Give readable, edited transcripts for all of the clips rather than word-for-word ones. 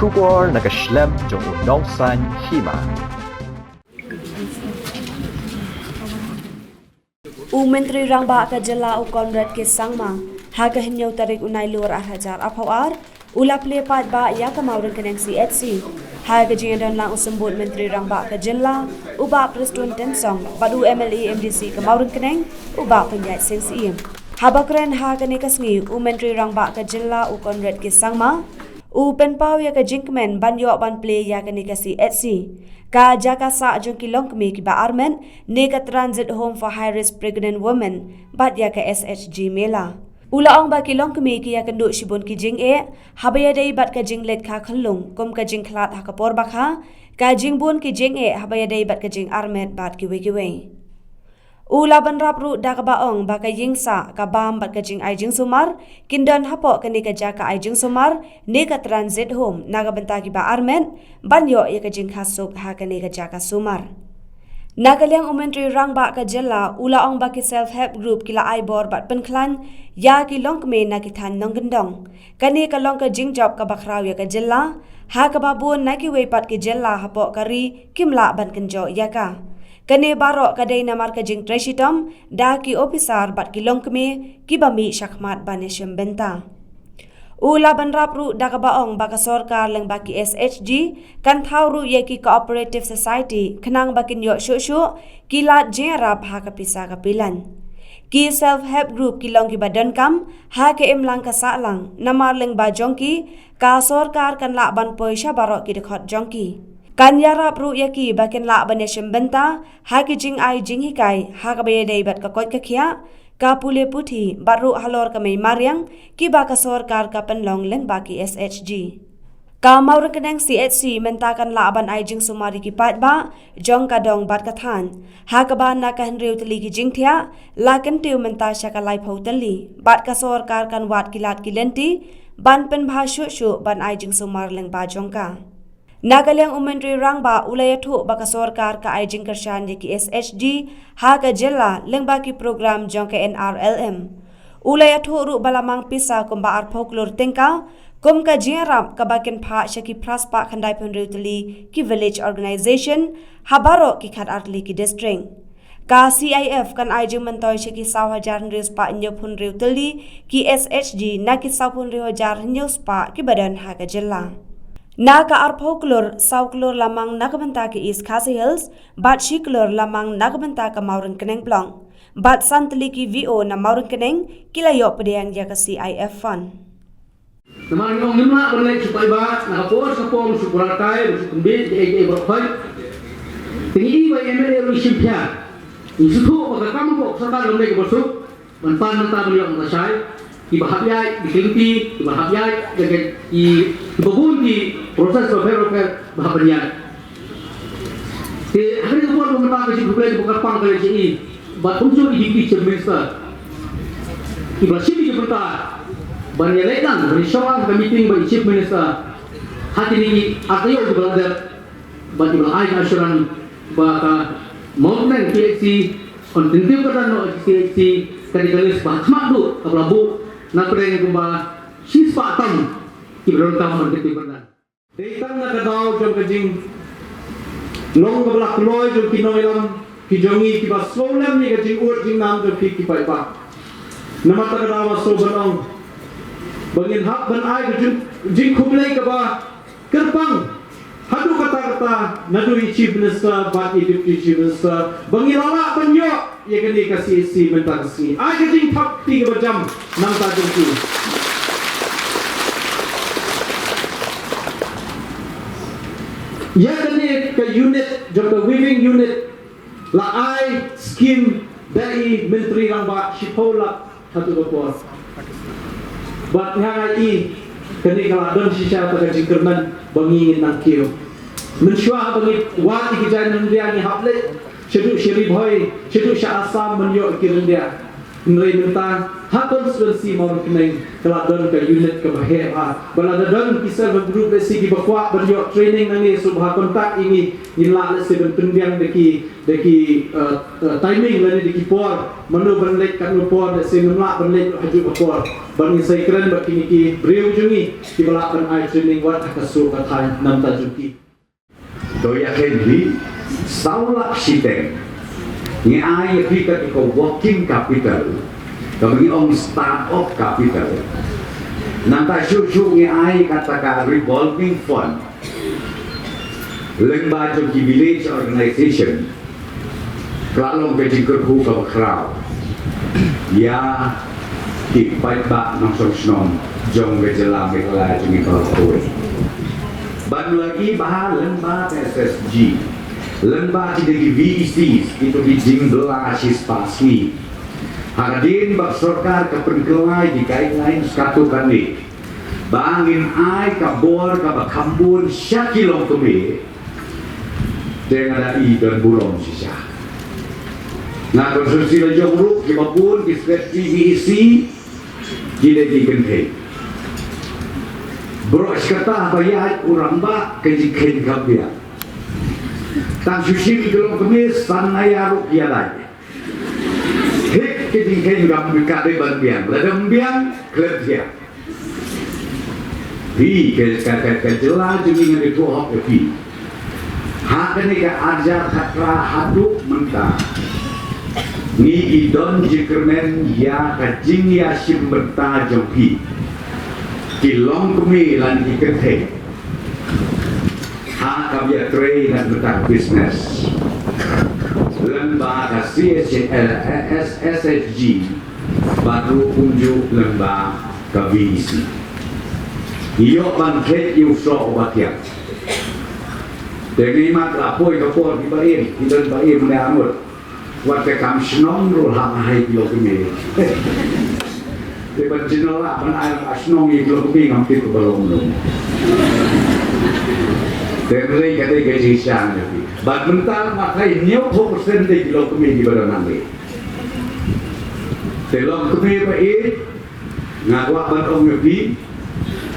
Shubor nagaslem jong unongsan Hima. Menteri Rangba ka jela Conrad ke Sangma haga hinyo tarik unai luar hajar apawar ula Plie Paidbah ya ka Mawryngkneng CHC haga jingan lang usembut Menteri Rangba ka jela uba Preston Tensong badu MLA MDC ka Mawryngkneng uba penjat sing habakren haga ne kasngi Menteri Rangba ka jela Conrad ke Sangma penpau ya ka jinkmen banyo ban Plie ya ka ne ka CHC ka jaka sa jong kilong kami ki ba armen ne ka transit home for high risk pregnant women bat ya ka SHG mela ula ong ba kilong kami ki ya kandu shibun ki jing habaya dei bat ka jing let kha khanlung kom ka jing khlat ha ka por bakha ka jing bun ki jing habaya dei bat ka jing armet bat ki we ula ban rap ru da ka baong ba ka yingsa ka bam bat ka jing ai jing sumar kindan hapo ka ne ka jaka ai jing sumar ne ka transit home naga banta ki ba armen banyo ya ka jing khasuk ha ka ne ka jaka sumar nagalyang Menteri Rangba ka jela ula ong ba ki self help group kila ai bor bat penklan ya ki long me na ki than nong gendong kani ka long ka jing job ka bakraw ya ka jela ha ka babun na ki we pat ki jela hapo kari kimla ban kenjo ya ka kane baro kadai namar ka jing treshitom da ki officer bat ki longkme ki bami shakmat baneshem benta ula ban rapru da ka baong baka sorkar leng baki SHG kan thawru ye ki cooperative society khnang bakin yo shu ki lat jerap ha ka pisa ka pilan ki self help group ki long ki badan kam ha ke emlang ka salang namar leng ba jongki ka sorkar kan la ban poisha baro ki dekhot jongki Kanya rapru yaki bakin la baneshem benta haki jing ai jing hikai haka baye dei bat ka kot ka khia ka pule puthi baru halor ka mai maryang ki ba ka sorkar ka penlong leng baki SHG ka Mawryngkneng CHC mentakan la ban ai jing sumari ki Paidbah jong ka dong bat ka than haka ba na ka henriu tli ki jing thia la kan tiu menta sha ka lai phau tali bat ka sorkar kan wat kilat ki lenti ban pen bha shu ban ai jing sumar leng ba jong ka Nagalyang Menteri Rangba ulaya thu baka sorkar ka ai jing kershan ye ki SHG ha ka jela leng baki program jong ka NRLM ulaya thu ru balamang pisa kumba ar folklore tengka kum ka jeram ka bakin pha shaki praspa khandai penrutli ki village organization habaro ki khat artli ki district ka CIF kan ai jing mentoy shaki 1000 ris pa nyo phun rutli ki SHG na ki 1000 nyo spa ki badan ha ka jela Naga arpoklor sauklor lamang nakabanta ki East Khasi Hills, bat shiklor lamang nakabanta ka Mawryngkneng plong, bat santli ki VO na Mawryngkneng kilayo pedayang jaka CIF fund. Naman yung lima berlay supaya ba nakapos sa pong sukuratay sukumbit di berkhoi. Tingi ba MLA risimpya. Isuko magkakam ko sa kalong may kabasok, manpan manta beliau ngasay. Ibahabyay, dikeliti, ibahabyay, ibabun di proses berfer bahabanyan. Hari itu pun pemerintah kasi bukan bukan pang kali ini, batumso di minister. Ibasih di pemerintah, banyakkan berisama meeting by chief minister. Hati ini artinya di belanda, bagi belai asuran baka Mawryngkneng TXC, kontintif kerana TXC kadikalis bahmat tu kablabu. Nak pergi kumba siswa tam ibarat tam berkati berdan. Datang nak kadau jom kajing long kabla kloy jom kinoilam kijongi kiba slolam ni kajing uat jing nam jom ki Paidbah. Nama tak kadau masuk benong. Bangin hak ban ai jing kumlai kaba kerpang. Hadu kata nadu chief minister bat deputy chief minister bangin lala banyo. Ia kena kasih si mentak si. Ai kajing tak 3 jam nang tajam tu. Ia kena ke unit jom weaving unit la ai skim dari Menteri Rangba Shipola satu bapor. Bat ngai kena kalau don sisa tak kajing kerman bangingin nang kio. Mensyuah bangi wat ikijan nundiang ni haple. Seduk Syeri Boy, seduk Syah Asam menyo kirim dia. Neri mentang ha constituency Mawryngkneng telah don ke unit ke bahaya bala don kisah group le sigi bakwa beryo training nang ni subha kontak ini nila le se bentundiang deki timing le deki por menu benlek kan por le se nula benlek haju por ban sai keren bak kini ki breu jungi ki bala ban ai training wat akasu ka thai nam ta juki Doya Henry saulak siteng ni ai kita ko working capital kami om start-up capital nanti syuk ni ai katakan revolving fund lembaga jogi village organization kalau berjingkut hu ke crowd ya di Paidbah nong song jong bejelam belah jengi kalau ban lagi bahal lembaga SSG lembaga di VCs itu di jingbelah sispasi Haradin bak sorkar ke pengkelai di guideline sekatu kami bangin ai kabor ka bakambun syakilong kami dengan ada i dan burong sisa na konstruksi la jomru ki mapun ki strategi VEC gile di genthe bro sekata bayat urang ba ke jiken kabia tan sushi kilong kami sanaya rupiah lagi hek kedingin gam kade banbiang ladang biang kerja bi ke jelas dengan itu hak bi hak ni ke ajar khatra haduk mentah ni idon jikermen ya kajing ya simberta jonghi kilong kemi lan dikethe hak kabia trade dan betah bisnes lembaga SSG baru unjuk lembaga VEC iyo bangket yusro obatnya dengan imat lapoi kapor di bair tidak bair menamur waktu kami senong rul hamai kilo kami depan jenola ban air asnong kilo kami ngambil ke belum Terlebih kata gaji siang jadi. Bad mental makai 90% dari kilo kami di badan nanti. Telok kami baik ngawak bandong lebih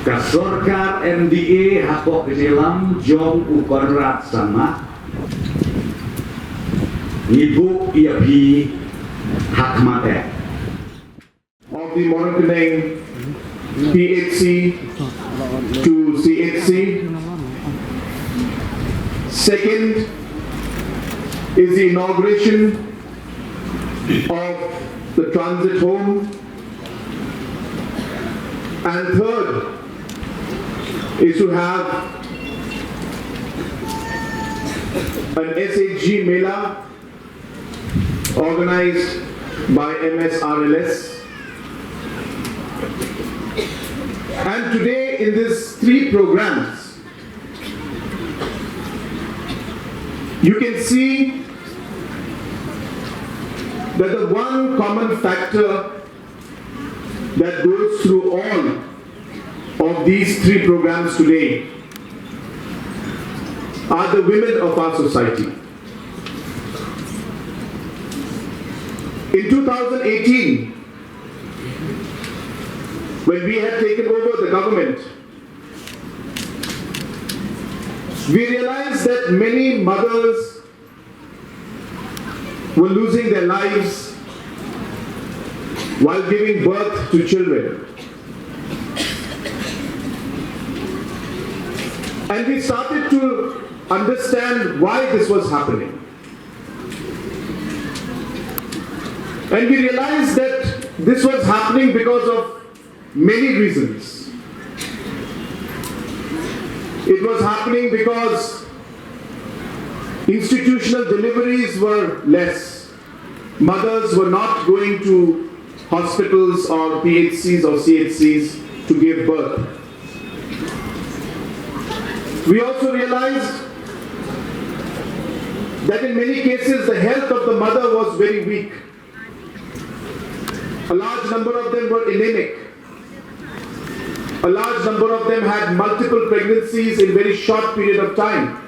kasorkar MDA hakok kejelam jong u Conrad sama ibu ia bi hak mate of the Mawryngkneng PHC to CHC. Second is the inauguration of the transit home. And third is to have an SHG Mela organized by MSRLS. And today in these three programs, you can see that the one common factor that goes through all of these three programs today are the women of our society. In 2018, when we had taken over the government, we realized that many mothers were losing their lives while giving birth to children. And we started to understand why this was happening. And we realized that this was happening because of many reasons. It was happening because institutional deliveries were less. Mothers were not going to hospitals or PHCs or CHCs to give birth. We also realized that in many cases the health of the mother was very weak. A large number of them were anemic. A large number of them had multiple pregnancies in a very short period of time.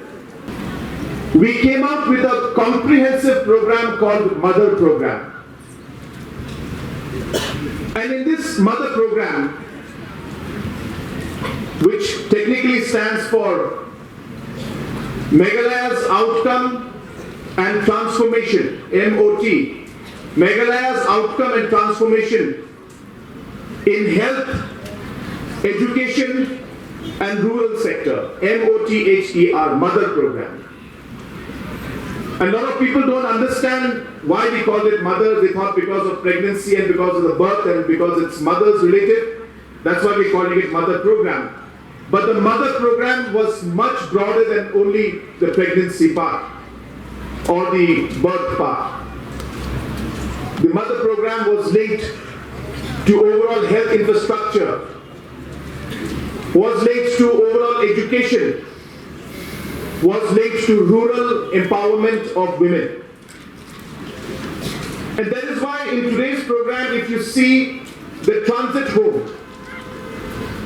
We came out with a comprehensive program called Mother Program. And in this mother program, which technically stands for Meghalaya's Outcome and Transformation, MOT, Meghalaya's Outcome and Transformation in Health, Education and Rural Sector, MOTHER, Mother Program. A lot of people don't understand why we call it mother. They thought because of pregnancy and because of the birth and because it's mothers related, that's why we're calling it mother program. But the mother program was much broader than only the pregnancy part or the birth part. The mother program was linked to overall health infrastructure, was linked to overall education, was linked to rural empowerment of women. And that is why in today's program, if you see the transit home,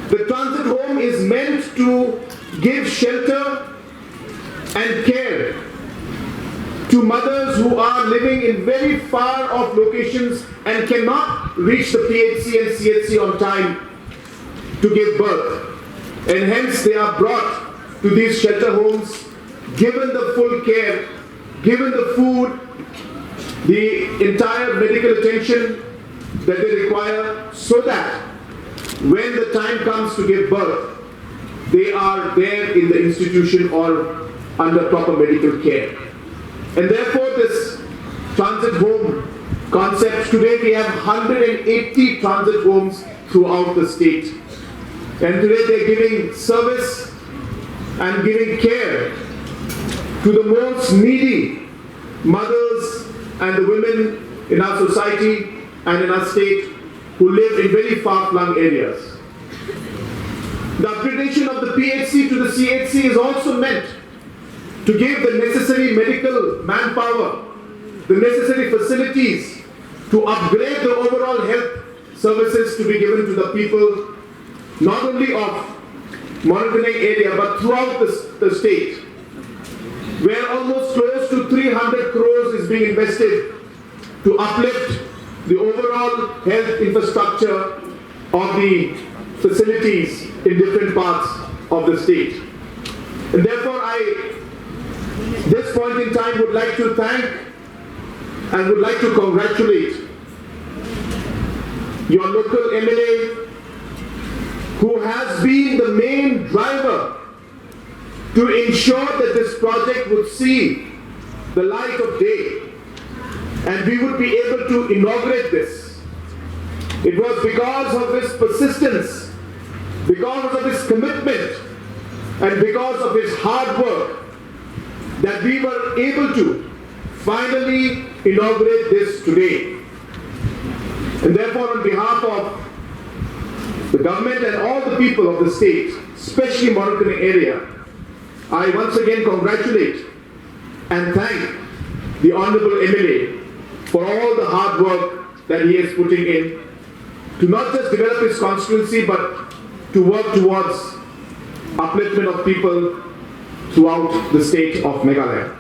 the transit home is meant to give shelter and care to mothers who are living in very far off locations and cannot reach the PHC and CHC on time to give birth. And hence they are brought to these shelter homes, given the full care, given the food, the entire medical attention that they require, so that when the time comes to give birth, they are there in the institution or under proper medical care. And therefore this transit home concept, today we have 180 transit homes throughout the state. And today they are giving service and giving care to the most needy mothers and the women in our society and in our state who live in very far-flung areas. The upgradation of the PHC to the CHC is also meant to give the necessary medical manpower, the necessary facilities to upgrade the overall health services to be given to the people, not only of Mawryngkneng area, but throughout the state, where almost close to 300 crores is being invested to uplift the overall health infrastructure of the facilities in different parts of the state. And therefore this point in time would like to thank and would like to congratulate your local MLA, who has been the main driver to ensure that this project would see the light of day and we would be able to inaugurate this. It was because of his persistence, because of his commitment, and because of his hard work that we were able to finally inaugurate this today. And therefore, on behalf of the government and all the people of the state, especially Mawryngkneng area, I once again congratulate and thank the Honorable MLA for all the hard work that he is putting in to not just develop his constituency, but to work towards upliftment of people throughout the state of Meghalaya.